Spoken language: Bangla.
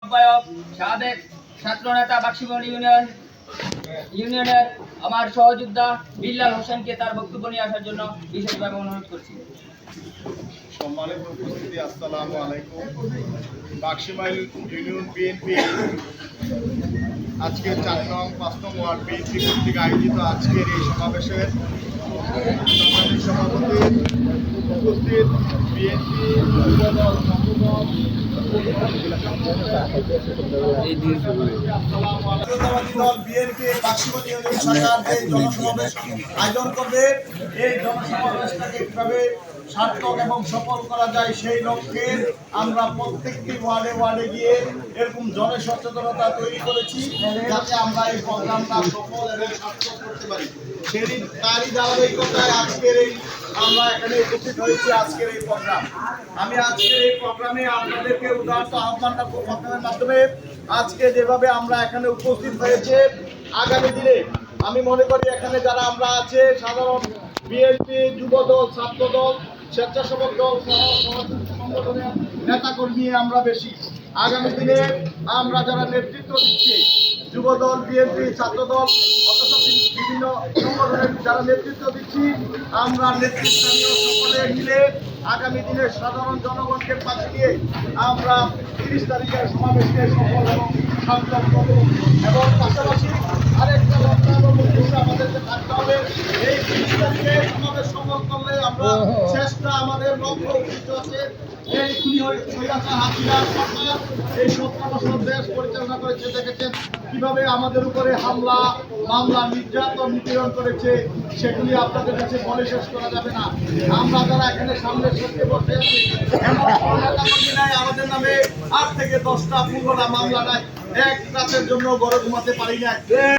আহ্বায়ক সাবেক ছাত্রনেতা বাক্সিমল ইউনিয়নের আমার সহযোদ্ধা বিল্লাল হোসেনকে তার বক্তব্য নিয়ে আসার জন্য বিশেষভাবে অনুরোধ করছি। সম্মানিত উপস্থিতি, আসসালামু আলাইকুম। বাক্সিমাইল ইউনিয়ন বিএনপি আজকে 4 নং 5 নং ওয়ার্ড বিএনপি কর্তৃক আয়োজিত আজকের এই সমাবেশের সম্মানিত সভাপতি উপস্থিত বিএনপি আয়োজন করবে। এই জনসমাবেশটাকে কিভাবে সার্থক এবং সফল করা যায় সেই লক্ষ্যে আমরা প্রত্যেকটি ওয়ার্ডে ওয়ার্ডে গিয়ে এরকম জনসচেতনতা তৈরি করেছি, যাতে আমরা এই প্রোগ্রামটা সফল এবং সার্থক করতে পারি। তারই ধারাবাহিকতায় আজকের এই আমরা এখানে উপস্থিত হয়েছি। আজকের এই প্রোগ্রাম আজকের এই প্রোগ্রামে আপনাদেরকে উদাহরণ আহ্বান রাখবো প্রোগ্রামের মাধ্যমে। আজকে যেভাবে আমরা এখানে উপস্থিত হয়েছে, আগামী দিনে আমি মনে করি এখানে যারা আমরা আছে সাধারণ বিএনপি, যুবদল, ছাত্রদল, স্বেচ্ছাসেবক দল সহ সংগঠনের নেতাকর্মী আমরা বেশি। আগামী দিনে আমরা যারা নেতৃত্ব দিচ্ছি, যুবদল, বিএনপি, ছাত্রদল, অথচ বিভিন্ন সংগঠনের যারা নেতৃত্ব দিচ্ছি, আমরা নেতৃস্থানীয় সকলে মিলে আগামী দিনে সাধারণ জনগণকে পাশে নিয়ে আমরা 30 তারিখের সমাবেশকে সফল এবং সার্থক করব। এবং পাশাপাশি আরেকটা লক্ষ্য এবং উদ্দেশ্য আমাদেরকে থাকতে হবে। এই 30 তারিখে সমাবেশ সফল করলে আমরা চেষ্টা আমাদের লক্ষ্য উদ্দেশ্য আছে। এই খুনি স্বৈরাচার হাসিনা সরকার এই 17 বছর দেশ পরিচালনা করেছে, দেখেছেন কিভাবে আমাদের উপরে হামলা, মামলা, নির্যাতন, নিপীড়ন করেছে। সেগুলি আপনাদের কাছে বলে শেষ করা যাবে না। আমরা যারা এখানে সামনে সত্যি বসে আছি, আমাদের নামে 8 থেকে 10টা 15টা মামলা নাই। এক রাতের জন্য ঘরে ঘুমাতে পারি না।